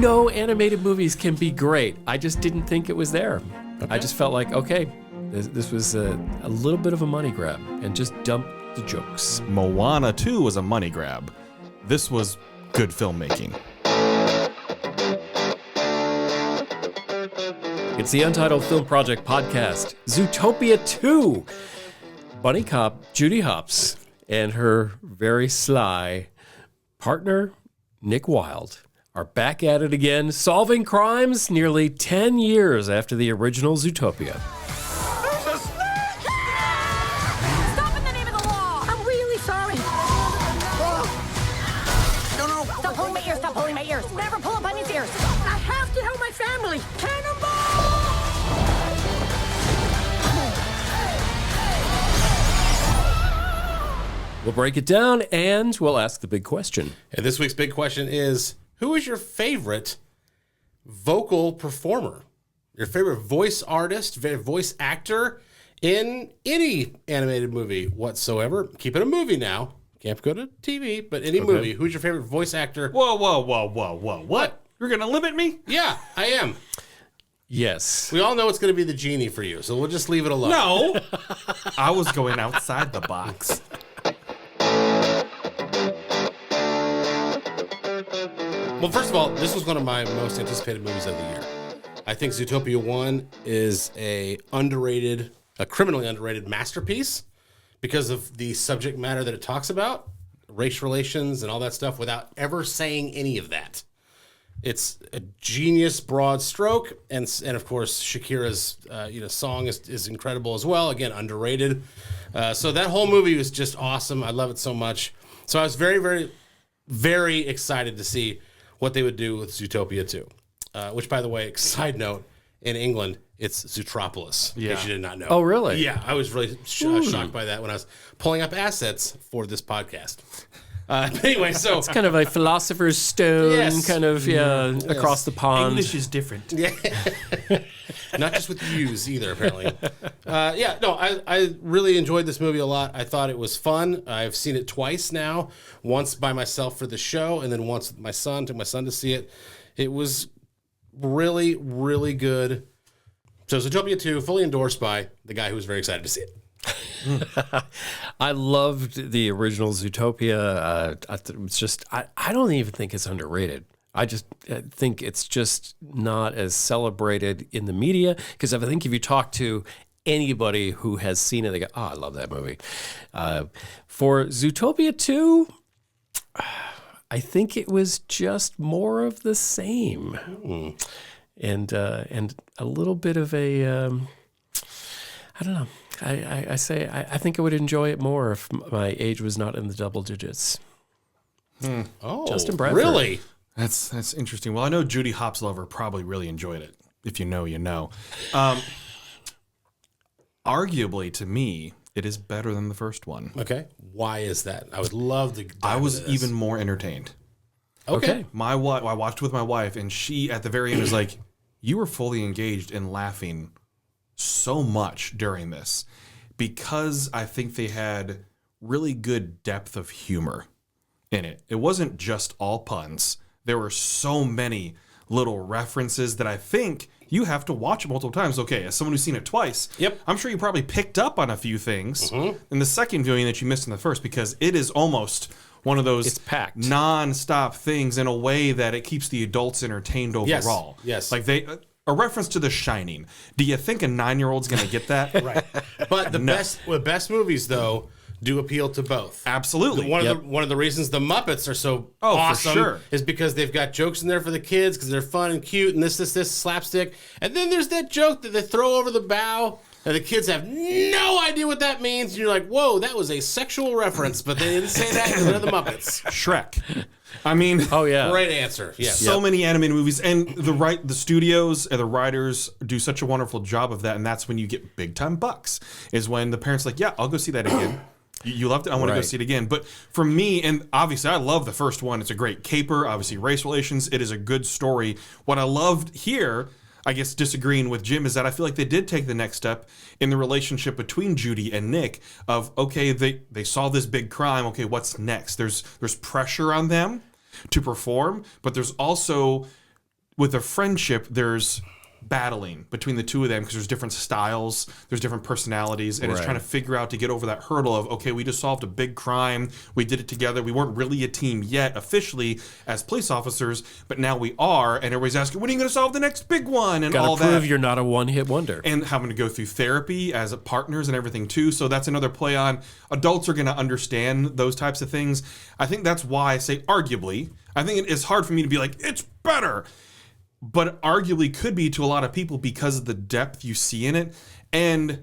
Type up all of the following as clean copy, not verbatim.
know animated movies can be great. I just didn't think it was there. Okay. I just felt like, okay, this was a little bit of a money grab and just dump the jokes. Moana 2 was a money grab. This was good filmmaking. It's the Untitled Film Project Podcast, Zootopia 2. Bunny cop Judy Hopps and her very sly partner, Nick Wilde, are back at it again, solving crimes nearly 10 years after the original Zootopia. Stop in the name of the law! I'm really sorry. No. Stop pulling my ears, stop pulling my ears. Never pull up on his ears. I have to help my family. Cannonball! We'll break it down and we'll ask the big question. And this week's big question is, who is your favorite vocal performer? Your favorite voice artist, voice actor in any animated movie whatsoever? Keep it a movie now. Can't go to TV, but any movie. Who's your favorite voice actor? Whoa. What? You're going to limit me? Yeah, I am. Yes. We all know it's going to be the genie for you, so we'll just leave it alone. No. I was going outside the box. Well, first of all, this was one of my most anticipated movies of the year. I think Zootopia 1 is a criminally underrated masterpiece because of the subject matter that it talks about, race relations and all that stuff, without ever saying any of that. It's a genius broad stroke, and of course Shakira's song is incredible as well. Again, underrated. So that whole movie was just awesome. I love it so much. So I was very, very, very excited to see what they would do with Zootopia 2. Which, by the way, side note, in England, it's Zootropolis, in case you did not know. Oh, really? Yeah, I was really shocked by that when I was pulling up assets for this podcast. Anyway, so... It's kind of a philosopher's stone, across the pond. English is different. Yeah. Not just with U's either, apparently. I really enjoyed this movie a lot. I thought it was fun. I've seen it twice now. Once by myself for the show, and then once with my son. Took my son to see it. It was really, really good. So Zootopia 2, fully endorsed by the guy who was very excited to see it. I loved the original Zootopia. It's just, I don't even think it's underrated. I think it's just not as celebrated in the media, because I think if you talk to anybody who has seen it, they go, oh, I love that movie. For Zootopia 2, I think it was just more of the same. And a little bit of a, I don't know. I think I would enjoy it more if my age was not in the double digits. Oh, Justin Bradford. Really? That's interesting. Well, I know Judy Hopps lover probably really enjoyed it. If you know, you know. Arguably, to me, it is better than the first one. Okay. Why is that? I would love to. I was even more entertained. Okay. I watched with my wife, and she at the very end was like, "You were fully engaged and laughing so much during this," because I think they had really good depth of humor in it. It wasn't just all puns. There were so many little references that I think you have to watch it multiple times. Okay, as someone who's seen it twice, yep, I'm sure you probably picked up on a few things in the second viewing that you missed in the first, because it is almost one of those non-stop things in a way that it keeps the adults entertained overall. Yes. Like a reference to The Shining. Do you think a 9-year-old's going to get that? Right. But the best movies, though, do appeal to both. Absolutely. One of the reasons the Muppets are so awesome for sure. is because they've got jokes in there for the kids because they're fun and cute and this slapstick. And then there's that joke that they throw over the bow and the kids have no idea what that means. And you're like, whoa, that was a sexual reference, but they didn't say that because they're the Muppets. Shrek. I mean, great answer. Yeah, so many animated movies, and the studios and the writers do such a wonderful job of that, and that's when you get big time bucks. Is when the parents are like, yeah, I'll go see that again. You loved it. I want to go see it again. But for me, and obviously I love the first one. It's a great caper. Obviously, race relations. It is a good story. What I loved here, I guess disagreeing with Jim, is that I feel like they did take the next step in the relationship between Judy and Nick of, okay, they saw this big crime. Okay, what's next? There's pressure on them to perform, but there's also with a friendship, there's battling between the two of them because there's different styles, there's different personalities, and it's trying to figure out to get over that hurdle of, okay, we just solved a big crime, we did it together, we weren't really a team yet officially as police officers, but now we are, and everybody's asking, when are you going to solve the next big one, and all that. Gotta prove you're not a one-hit wonder. And having to go through therapy as partners and everything too, so that's another play on adults are going to understand those types of things. I think that's why I say arguably. I think it's hard for me to be like, it's better, but arguably could be to a lot of people because of the depth you see in it and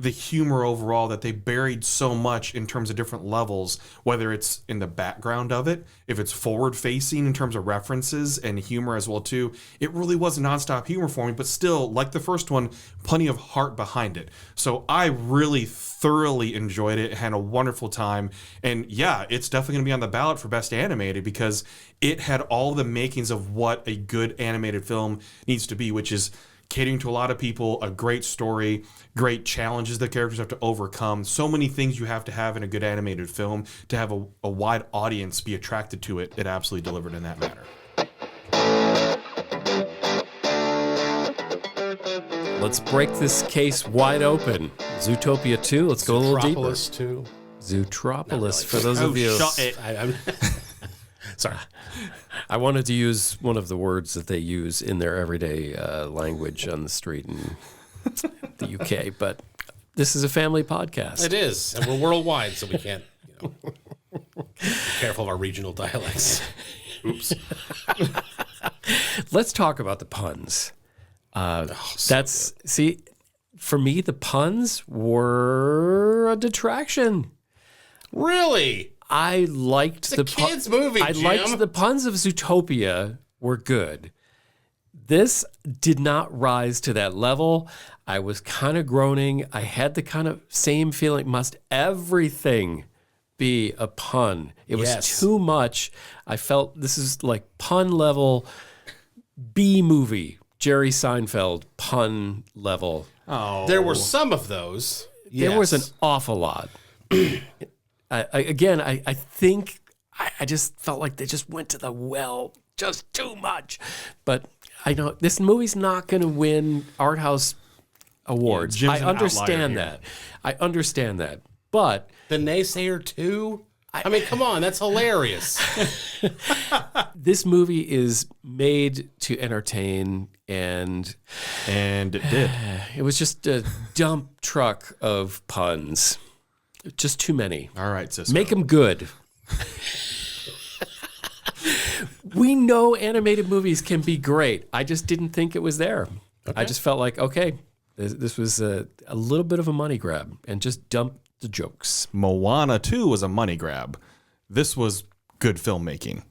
the humor overall that they buried so much in terms of different levels, whether it's in the background of it, if it's forward facing in terms of references and humor as well too. It really was nonstop humor for me, but still, like the first one, plenty of heart behind it. So I really thoroughly enjoyed it, had a wonderful time, and yeah, it's definitely going to be on the ballot for Best Animated because it had all the makings of what a good animated film needs to be, which is catering to a lot of people, a great story, great challenges the characters have to overcome, so many things you have to have in a good animated film to have a wide audience be attracted to it. It absolutely delivered in that matter. Let's break this case wide open. Zootopia 2, let's go a little deeper. Zootropolis 2. Zootropolis, for those of you... Shut it. I'm sorry. I wanted to use one of the words that they use in their everyday language on the street in the UK, but this is a family podcast. It is, and we're worldwide, so we can't, be careful of our regional dialects. Oops. Let's talk about the puns. See, for me, the puns were a detraction. Really? I liked It's a kids' movie, I Jim. liked the puns of Zootopia were good. This did not rise to that level. I was kind of groaning. I had the kind of same feeling. Must everything be a pun? It was too much. I felt this is like pun level B movie. Jerry Seinfeld pun level. Oh, There were some of those. There was an awful lot. I think I just felt like they just went to the well just too much. But I know this movie's not going to win art house awards. Jim's I an understand outlier that. I understand that. But The Naysayer 2? I mean, come on, that's hilarious. this movie is made to entertain, and and it did. it was just a dump truck of puns. Just too many. All right, Cisco. Make them good. We know animated movies can be great. I just didn't think it was there. I just felt like, okay, this was a little bit of a money grab and just dump the jokes. Moana 2 was a money grab. This was good filmmaking.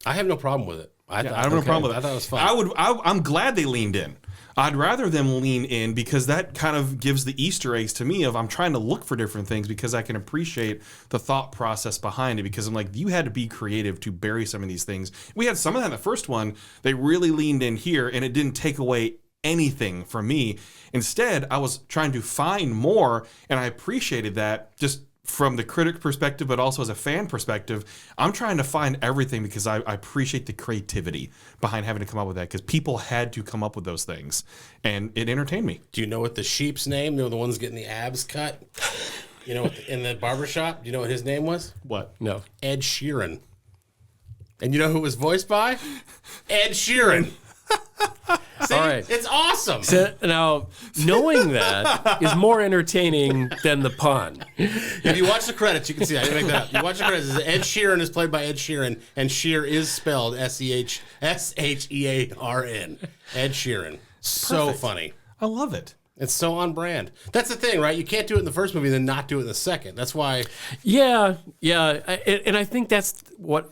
I have no problem with it. I don't have a problem with it. I thought it was fun. I'm glad they leaned in. I'd rather them lean in because that kind of gives the Easter eggs to me of I'm trying to look for different things because I can appreciate the thought process behind it because I'm like, you had to be creative to bury some of these things. We had some of that in the first one. They really leaned in here and it didn't take away anything from me. Instead, I was trying to find more and I appreciated that just from the critic perspective, but also as a fan perspective. I'm trying to find everything because I appreciate the creativity behind having to come up with that because people had to come up with those things and it entertained me. Do you know what the sheep's name? You know, the ones getting the abs cut? You know, in the barbershop? Do you know what his name was? What? No. Ed Shear-en. And you know who it was voiced by? Ed Shear-en. See? All right. It's awesome. So, now, knowing that is more entertaining than the pun. If you watch the credits, you can see. I didn't make that up. You watch the credits. Ed Sheeran is played by Ed Sheeran, and Sheer is spelled Shearn. Ed Sheeran. So Perfect. funny. I love it. It's so on brand. That's the thing, right? You can't do it in the first movie and then not do it in the second. That's why. Yeah. And I think that's what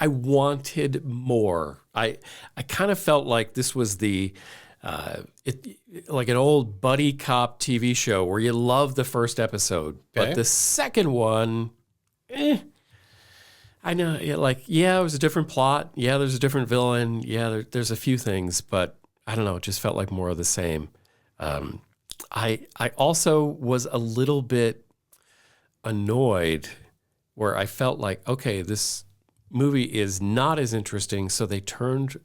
I wanted more. I kind of felt like this was like an old buddy cop TV show where you love the first episode, but the second one, I know, it was a different plot. Yeah, there's a different villain. Yeah, there's a few things, but I don't know. It just felt like more of the same. I also was a little bit annoyed where I felt like, okay, this movie is not as interesting, so they turned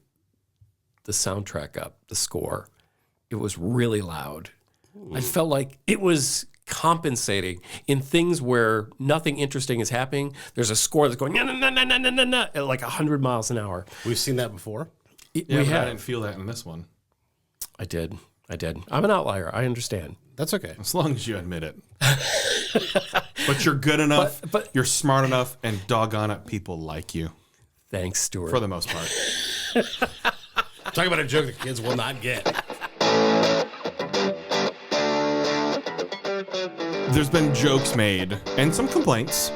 the soundtrack up, the score. It was really loud. I felt like it was compensating in things where nothing interesting is happening. There's a score that's going at like 100 miles an hour. We've seen that before. Yeah, we but have. I didn't feel that in this one. I did. I'm an outlier. I understand. That's okay. As long as you admit it. But you're good enough, But- you're smart enough, and doggone it, people like you. Thanks, Stuart. For the most part. Talk about a joke the kids will not get. There's been jokes made and some complaints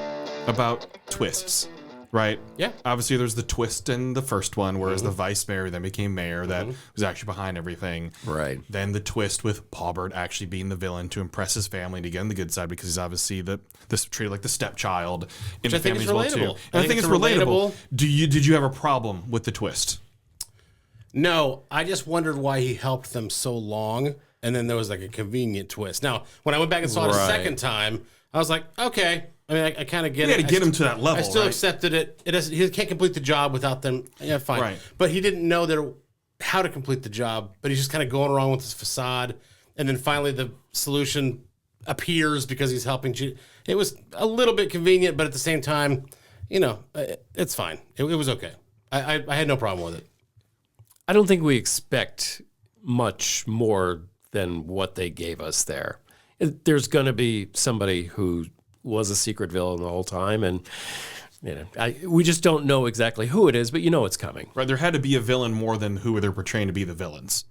about twists, right? Yeah. Obviously, there's the twist in the first one, whereas the vice mayor then became mayor that was actually behind everything. Right. Then the twist with Paulbert actually being the villain to impress his family to get on the good side because he's obviously this treated like the stepchild in the I think family is as well relatable. too. And I think it's relatable. relatable. Did you have a problem with the twist? No, I just wondered why he helped them so long, and then there was like a convenient twist. Now, when I went back and saw it a Right. second time, I was like, okay. I mean, I kind of get You it. had to get him to that level, I still right? accepted it. He can't complete the job without them. Yeah, fine. Right. But he didn't know how to complete the job, but he's just kind of going around with his facade. And then finally the solution appears because he's helping Judy. It was a little bit convenient, but at the same time, it's fine. It was okay. I had no problem with it. I don't think we expect much more than what they gave us there. There's going to be somebody who was a secret villain the whole time, and we just don't know exactly who it is, but it's coming. Right, there had to be a villain more than who they're portraying to be the villains.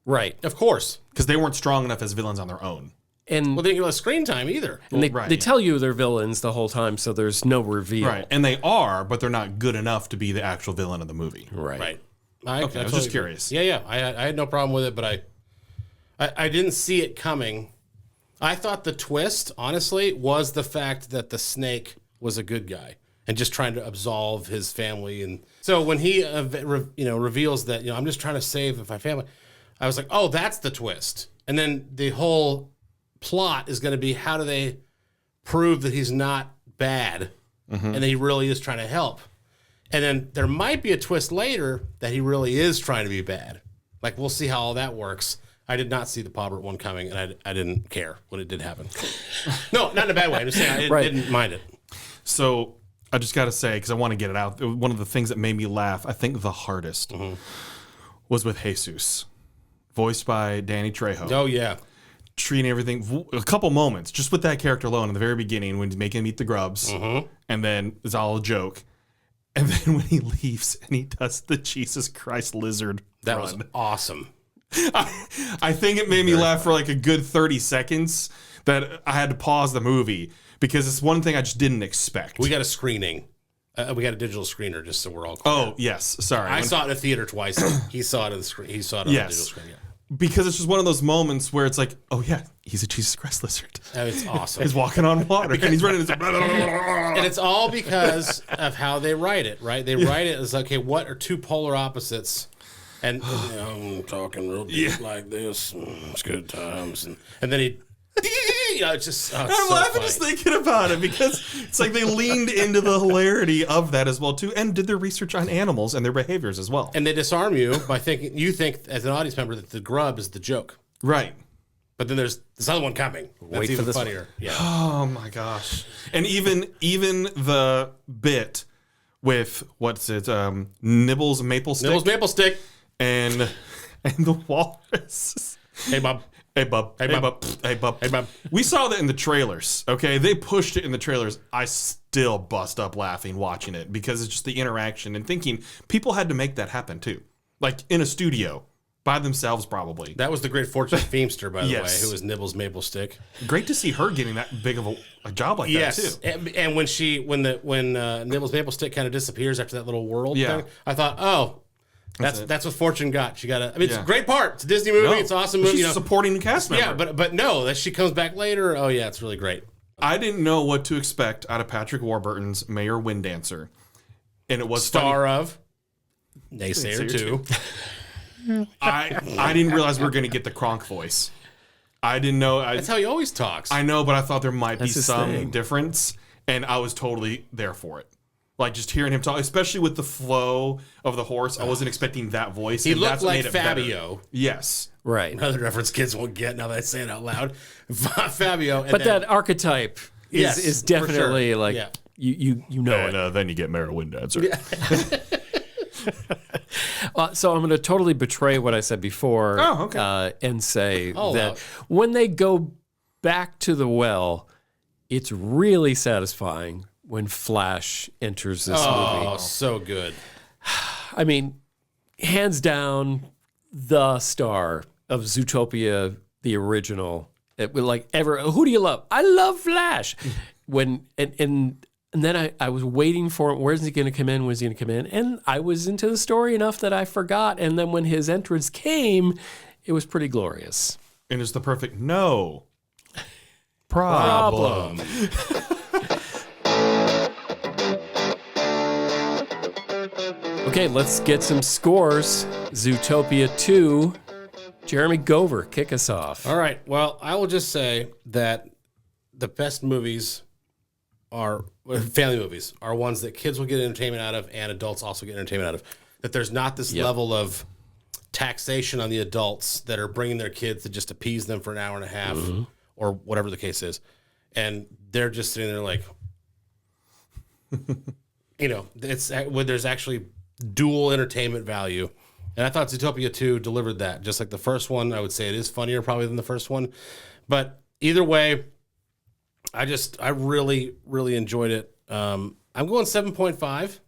Right. Of course. Because they weren't strong enough as villains on their own. And Well, they didn't give us screen time either. and they, right, they yeah. tell you they're villains the whole time, so there's no reveal. Right, and they are, but they're not good enough to be the actual villain of the movie. Right. I was totally just agree. curious. Yeah. I had no problem with it, but I didn't see it coming. I thought the twist, honestly, was the fact that the snake was a good guy and just trying to absolve his family. And so when he, reveals that, I'm just trying to save my family, I was like, oh, that's the twist. And then the whole plot is going to be how do they prove that he's not bad and that he really is trying to help. And then there might be a twist later that he really is trying to be bad. Like, we'll see how all that works. I did not see the Paulbert one coming, and I didn't care when it did happen. No, not in a bad way. I'm just saying I didn't mind it. So I just got to say, because I want to get it out, one of the things that made me laugh, I think the hardest, was with Jesus, voiced by Danny Trejo. Oh, yeah. Treating everything, a couple moments, just with that character alone in the very beginning when he's making him eat the grubs, and then it's all a joke. And then when he leaves and he does the Jesus Christ lizard That run. was awesome. I think it made me laugh for like a good 30 seconds that I had to pause the movie because it's one thing I just didn't expect. We got a screening. We got a digital screener, just so we're all clear. Oh, yes. Sorry. I saw it in a theater twice. He saw it on the screen. He saw it on Yes. the digital screen. Yeah. Because it's just one of those moments where it's like, oh, yeah, he's a Jesus Christ lizard. And it's awesome. He's walking on water and he's running. And it's all because of how they write it, right? They write it as, okay, what are two polar opposites? And I'm talking real deep like this. It's good times. And then he, it's just, I'm so laughing funny. just thinking about it because it's like they leaned into the hilarity of that as well, too, and did their research on animals and their behaviors as well. And they disarm you by thinking, you think as an audience member that the grub is the joke. Right. But then there's this other one coming. That's Wait for even this funnier. Yeah. Oh, my gosh. And even the bit with, what's it, Nibbles Maplestick? Nibbles Maplestick. And the walrus. Hey, Bob. Hey, bub. Hey, Hey, bub. bub. Hey, bub. Hey, bub. We saw that in the trailers, okay? They pushed it in the trailers. I still bust up laughing watching it because it's just the interaction and thinking people had to make that happen too. Like in a studio by themselves probably. That was the great Fortune Feimster, by the Yes. way, who was Nibbles Maplestick. Great to see her getting that big of a job like that too. And when Nibbles Maplestick kind of disappears after that little world thing, I thought, oh, that's what Fortune got. She got it's a great part. It's a Disney movie. No, It's an awesome but movie. she's a supporting cast member. Yeah, but no, that she comes back later. Oh yeah, it's really great. I didn't know what to expect out of Patrick Warburton's Mayor Windancer. And it was Star of Naysayer 2. I didn't realize we were going to get the Kronk voice. I didn't know. That's how he always talks. I know, but I thought there might be That's his some thing. difference, and I was totally there for it. Like just hearing him talk, especially with the flow of the horse. I wasn't expecting that voice. He and looked that's what like made it Fabio. better. Yes. Right. Another reference kids won't get now that I say it out loud. Fabio. And But that archetype is definitely like you know it. And then you get Mara Windancer. So I'm going to totally betray what I said before and say that when they go back to the well, it's really satisfying when Flash enters this movie. Oh, so good. I mean, hands down, the star of Zootopia, the original. Who do you love? I love Flash. And then I was waiting for him. Where's he going to come in? Where's he going to come in? And I was into the story enough that I forgot. And then when his entrance came, it was pretty glorious. And it's the perfect no Problem. Okay, let's get some scores. Zootopia 2. Jeremy Gover, kick us off. All right. Well, I will just say that the best movies family movies are ones that kids will get entertainment out of and adults also get entertainment out of. That there's not this level of taxation on the adults that are bringing their kids to just appease them for an hour and a half or whatever the case is. And they're just sitting there like, it's when there's actually dual entertainment value. And I thought Zootopia 2 delivered that. Just like the first one, I would say it is funnier probably than the first one. But either way, I really, really enjoyed it. I'm going 7.5.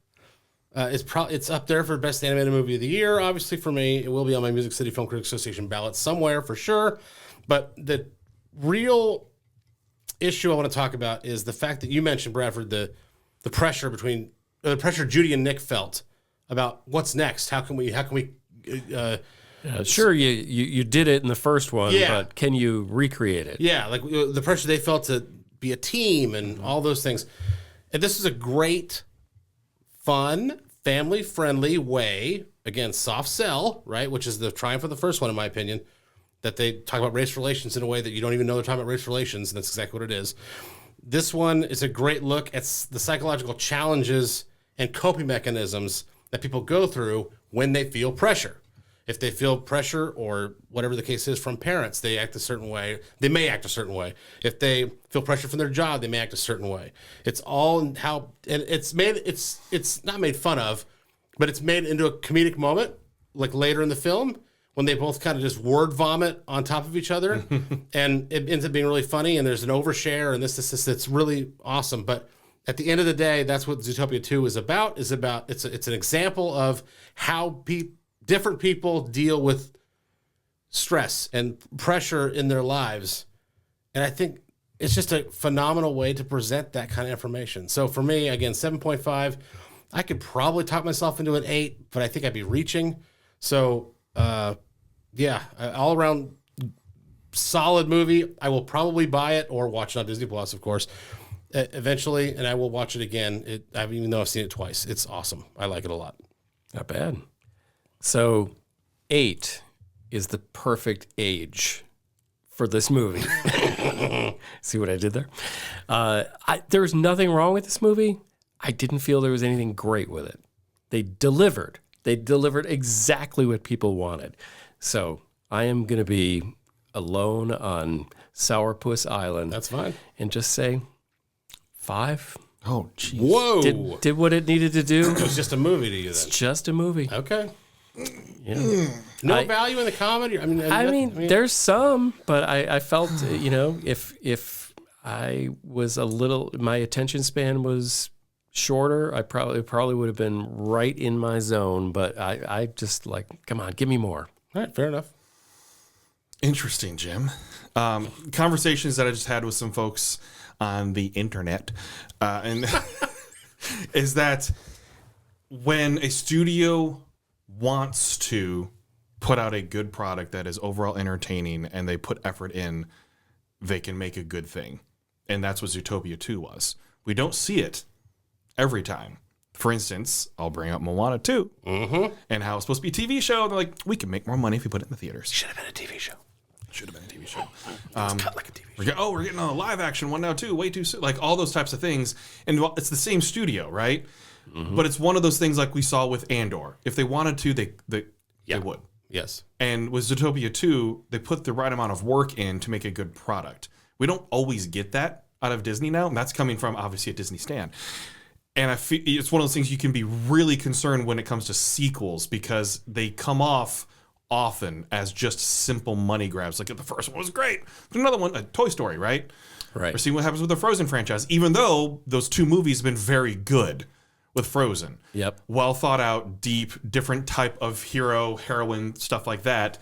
It's up there for best animated movie of the year. Obviously for me, it will be on my Music City Film Critics Association ballot somewhere for sure. But the real issue I want to talk about is the fact that you mentioned, Bradford, the pressure the pressure Judy and Nick felt about what's next. How can we sure, you did it in the first one, but can you recreate it? Yeah, like the pressure they felt to be a team and all those things. And this is a great, fun, family-friendly way, again, soft sell, right, which is the triumph of the first one, in my opinion, that they talk about race relations in a way that you don't even know they're talking about race relations, and that's exactly what it is. This one is a great look at the psychological challenges and coping mechanisms that people go through when they feel pressure. If they feel pressure or whatever the case is from parents, they act a certain way. They may act a certain way. If they feel pressure from their job, they may act a certain way. It's all in how, and it's not made fun of, but it's made into a comedic moment, like later in the film, when they both kind of just word vomit on top of each other, and it ends up being really funny, and there's an overshare, and this, it's really awesome. But at the end of the day, that's what Zootopia 2 is about. It's an example of how different people deal with stress and pressure in their lives. And I think it's just a phenomenal way to present that kind of information. So for me, again, 7.5, I could probably talk myself into an 8, but I think I'd be reaching. So, all around solid movie. I will probably buy it or watch it on Disney Plus, of course, eventually, and I will watch it again. Even though I've seen it twice, it's awesome. I like it a lot. Not bad. So 8 is the perfect age for this movie. See what I did there? There was nothing wrong with this movie. I didn't feel there was anything great with it. They delivered. They delivered exactly what people wanted. So I am going to be alone on Sourpuss Island. That's fine. And just say 5. Oh, jeez. Whoa. Did what it needed to do. It was just a movie to you then. It's just a movie. Okay. Yeah. No value in the comedy? I mean, there's some, but I felt, if I was my attention span was shorter, I probably would have been right in my zone, but I just come on, give me more. All right, fair enough. Interesting, Jim. Conversations that I just had with some folks on the internet, and is that when a studio wants to put out a good product that is overall entertaining and they put effort in, they can make a good thing. And that's what Zootopia 2 was. We don't see it every time. For instance, I'll bring up Moana 2 and how it's supposed to be a TV show. And they're like, we can make more money if we put it in the theaters. Should have been a TV show. Should have been a TV show. It's cut like a TV show. We're getting a live action one now too. Way too soon. Like all those types of things. And it's the same studio, right? But it's one of those things like we saw with Andor. If they wanted to, they would. Yes. And with Zootopia 2, they put the right amount of work in to make a good product. We don't always get that out of Disney now, and that's coming from, obviously, a Disney stan. And I feel it's one of those things you can be really concerned when it comes to sequels because they come off often as just simple money grabs. Like, the first one was great. There's another one, Toy Story, right? Right. Or see what happens with the Frozen franchise, even though those 2 movies have been very good with Frozen. Yep. Well thought out, deep, different type of hero, heroine, stuff like that.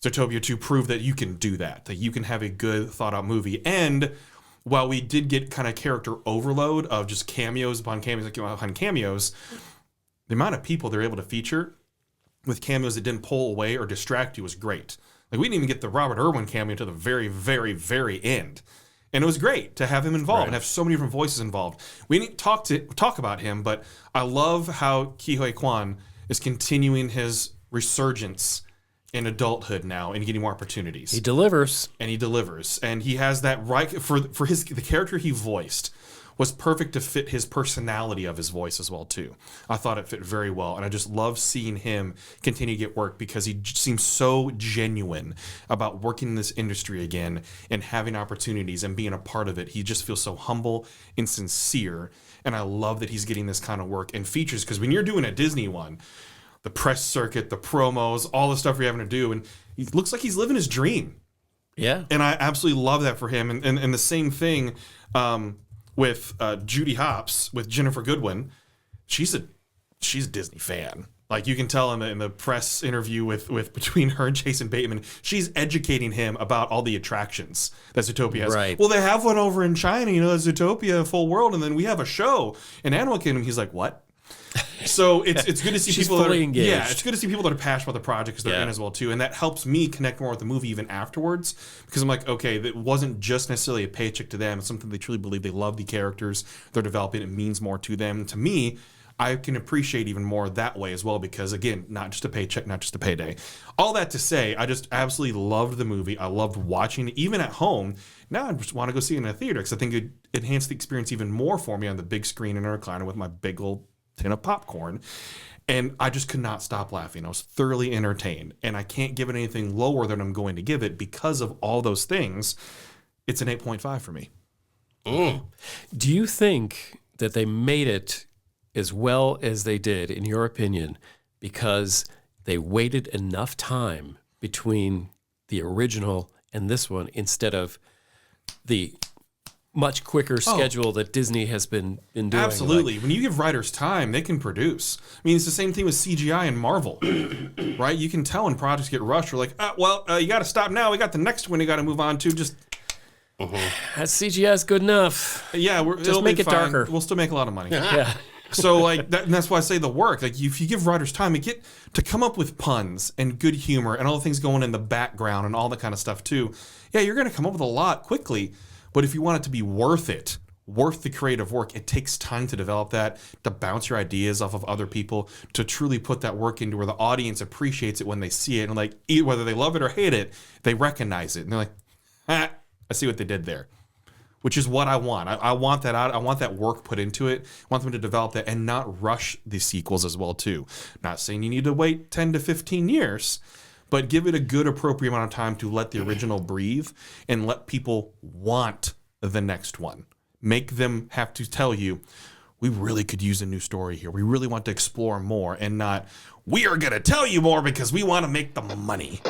Zootopia 2 proved that you can do that you can have a good thought out movie. And while we did get kind of character overload of just cameos upon cameos, the amount of people they're able to feature with cameos that didn't pull away or distract you was great. Like, we didn't even get the Robert Irwin cameo to the very, very, very end. And it was great to have him involved and have so many different voices involved. We didn't talk about him, but I love how Ke Huy Quan is continuing his resurgence in adulthood now and getting more opportunities. He delivers. And he has that right for the character he voiced was perfect to fit his personality of his voice as well too. I thought it fit very well, and I just love seeing him continue to get work because he seems so genuine about working in this industry again and having opportunities and being a part of it. He just feels so humble and sincere, and I love that he's getting this kind of work and features because when you're doing a Disney one, the press circuit, the promos, all the stuff you're having to do, and he looks like he's living his dream. Yeah. And I absolutely love that for him. And the same thing with Judy Hopps, with Jennifer Goodwin. She's a Disney fan. Like, you can tell in the press interview with between her and Jason Bateman, she's educating him about all the attractions that Zootopia has. Right. Well, they have one over in China, Zootopia Full World, and then we have a show in Animal Kingdom. He's like, what? So it's good to see people fully that are engaged. Yeah, it's good to see people that are passionate about the project because they're in as well too, and that helps me connect more with the movie even afterwards because I'm like, okay, that wasn't just necessarily a paycheck to them. It's something they truly believe. They love the characters they're developing. It means more to them. To me, I can appreciate even more that way as well because, again, not just a paycheck, not just a payday. All that to say, I just absolutely loved the movie. I loved watching it even at home. Now I just want to go see it in a theater because I think it enhanced the experience even more for me on the big screen in a recliner with my big old tin of popcorn, and I just could not stop laughing. I was thoroughly entertained, and I can't give it anything lower than I'm going to give it because of all those things. It's an 8.5 for me. Do you think that they made it as well as they did, in your opinion, because they waited enough time between the original and this one instead of the much quicker schedule that Disney has been doing? Absolutely. When you give writers time, they can produce. I mean, it's the same thing with CGI and Marvel, right? You can tell when projects get rushed. We're like, you got to stop now. We got the next one you got to move on to. Just that CGI is good enough. Yeah, just make it darker. We'll still make a lot of money. Yeah. So like and that's why I say the work. Like if you give writers time, and get to come up with puns and good humor and all the things going in the background and all that kind of stuff too. Yeah, you're going to come up with a lot quickly. But if you want it to be worth the creative work, it takes time to develop that, to bounce your ideas off of other people, to truly put that work into where the audience appreciates it when they see it. And like, whether they love it or hate it, they recognize it. And they're like, I see what they did there, which is what I want. I want that out. I want that work put into it. I want them to develop that and not rush the sequels as well too. Not saying you need to wait 10 to 15 years, but give it a good, appropriate amount of time to let the original breathe and let people want the next one. Make them have to tell you, we really could use a new story here. We really want to explore more, and not, we are going to tell you more because we want to make the money.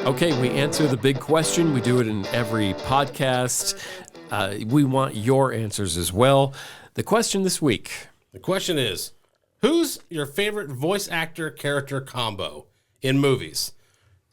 Okay, we answer the big question. We do it in every podcast. We want your answers as well. The question this week. The question is, who's your favorite voice actor character combo in movies?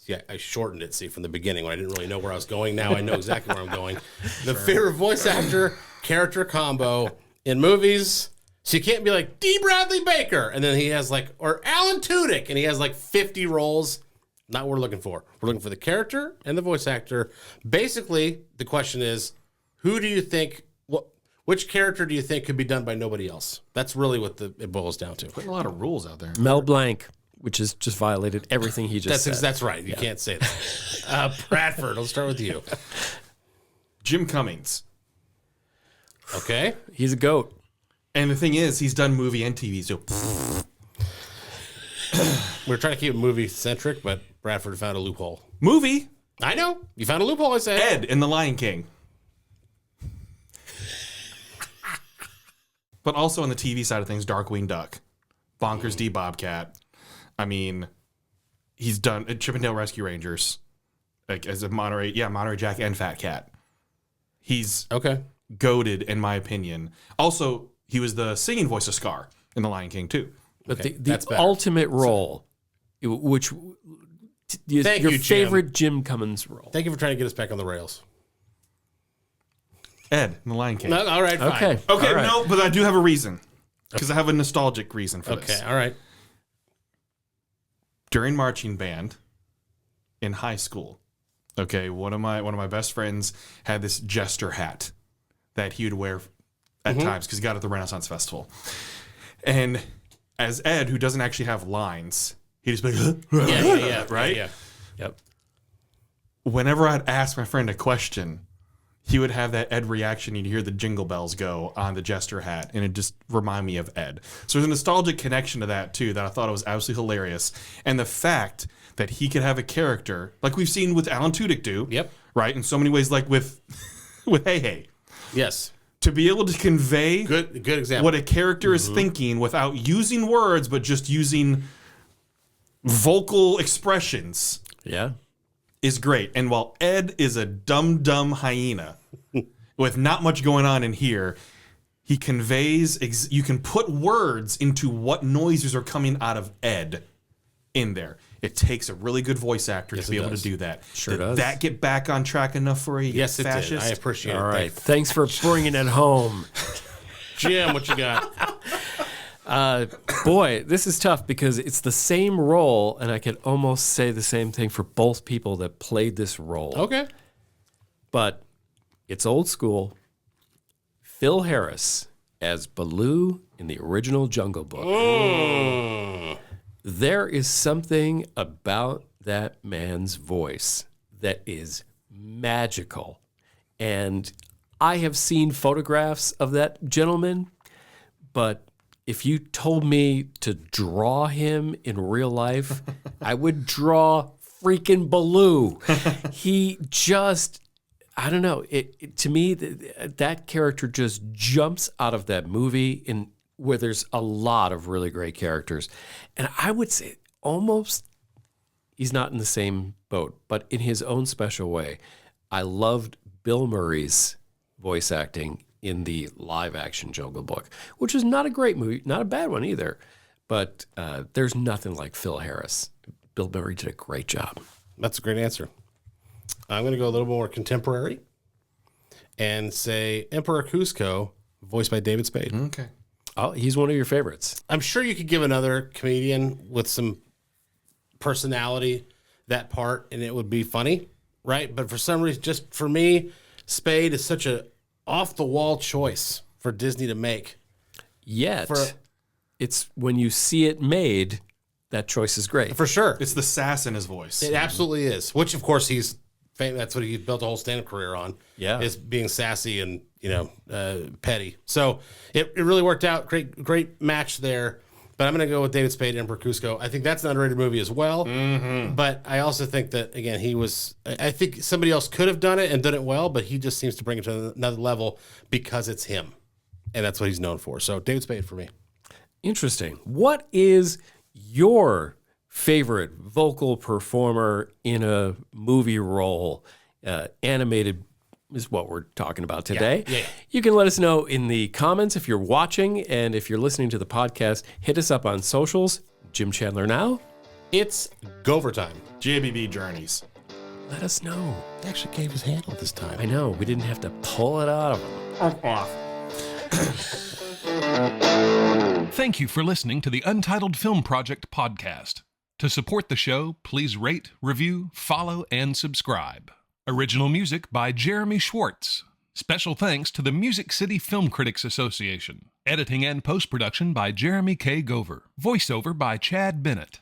Yeah, I shortened it, from the beginning when I didn't really know where I was going. Now I know exactly where I'm going. The favorite voice actor character combo in movies. So you can't be like D. Bradley Baker, and then he has or Alan Tudyk, and he has 50 roles. Not what we're looking for. We're looking for the character and the voice actor. Basically, the question is, who do you think, which character do you think could be done by nobody else? That's really what it boils down to. Putting a lot of rules out there. Mel Blanc, which has just violated everything he just said. That's right. You can't say that. Bradford, I'll start with you. Jim Cummings. Okay. He's a goat. And the thing is, he's done movie and TV, so We're trying to keep it movie-centric, but Bradford found a loophole. movie. I know. You found a loophole, I said. Ed in The Lion King. But also on the TV side of things, Darkwing Duck, Bonkers D. Bobcat. I mean, he's done Chippendale Rescue Rangers, like as a Monterey Jack and Fat Cat. He's Okay. goated, in my opinion. Also, he was the singing voice of Scar in The Lion King too. But Okay, the that's better. ultimate role, which is Thank your you, Jim. favorite Jim Cummins role. Thank you for trying to get us back on the rails. Ed in The Lion King. No, all right, fine. Okay. Okay, All right. no, but I do have a reason. Because I have a nostalgic reason for Okay, this. all right. During marching band in high school, okay, one of my best friends had this jester hat that he would wear at times because he got it at the Renaissance Festival. And as Ed, who doesn't actually have lines, he'd just be like, Yeah. right? Yeah. Yep. Whenever I'd ask my friend a question, he would have that Ed reaction. You'd hear the jingle bells go on the jester hat, and it just remind me of Ed. So there's a nostalgic connection to that, too, that I thought was absolutely hilarious. And the fact that he could have a character, like we've seen with Alan Tudyk do, Yep. right, in so many ways, like with Hey Hey, Yes. to be able to convey Good example. what a character is thinking without using words, but just using vocal expressions Yeah. is great. And while Ed is a dumb hyena with not much going on in here, he conveys, you can put words into what noises are coming out of Ed in there. It takes a really good voice actor to be able does. to do that. Sure Did does. that get back on track enough for you? Yes, it did. fascist? I appreciate All it. right. Thanks for bringing it home. Jim, what you got? Boy, this is tough because it's the same role, and I could almost say the same thing for both people that played this role. Okay. But it's old school. Phil Harris as Baloo in the original Jungle Book. There is something about that man's voice that is magical. And I have seen photographs of that gentleman, but if you told me to draw him in real life, I would draw freaking Baloo. He just, I don't know. To me, that character just jumps out of that movie in where there's a lot of really great characters. And I would say almost he's not in the same boat, but in his own special way. I loved Bill Murray's voice acting in the live action Jungle Book, which is not a great movie, not a bad one either. But there's nothing like Phil Harris. Bill Murray did a great job. That's a great answer. I'm going to go a little more contemporary and say Emperor Cusco, voiced by David Spade. Okay. Oh, he's one of your favorites. I'm sure you could give another comedian with some personality that part and it would be funny, right? But for some reason, just for me, Spade is such a off-the-wall choice for Disney to make. Yet, it's when you see it made, that choice is great. For sure. It's the sass in his voice. It absolutely is. Which, of course, he's famous. That's what he built a whole stand-up career on. Yeah. Is being sassy and, petty. So it really worked out. Great match there. But I'm going to go with David Spade and Emperor Cusco. I think that's an underrated movie as well. Mm-hmm. But I also think that, again, I think somebody else could have done it and done it well, but he just seems to bring it to another level because it's him. And that's what he's known for. So David Spade for me. Interesting. What is your favorite vocal performer in a movie role? Animated is what we're talking about today. Yeah. You can let us know in the comments if you're watching, and if you're listening to the podcast, hit us up on socials. Jim Chandler Now. It's Gover time. JBB Journeys. Let us know. He actually gave his handle this time. I know, we didn't have to pull it out of him. Thank you for listening to the Untitled Film Project Podcast. To support the show, please rate, review, follow, and subscribe. Original music by Jeremy Schwartz. Special thanks to the Music City Film Critics Association. Editing and post-production by Jeremy K. Gover. Voiceover by Chad Bennett.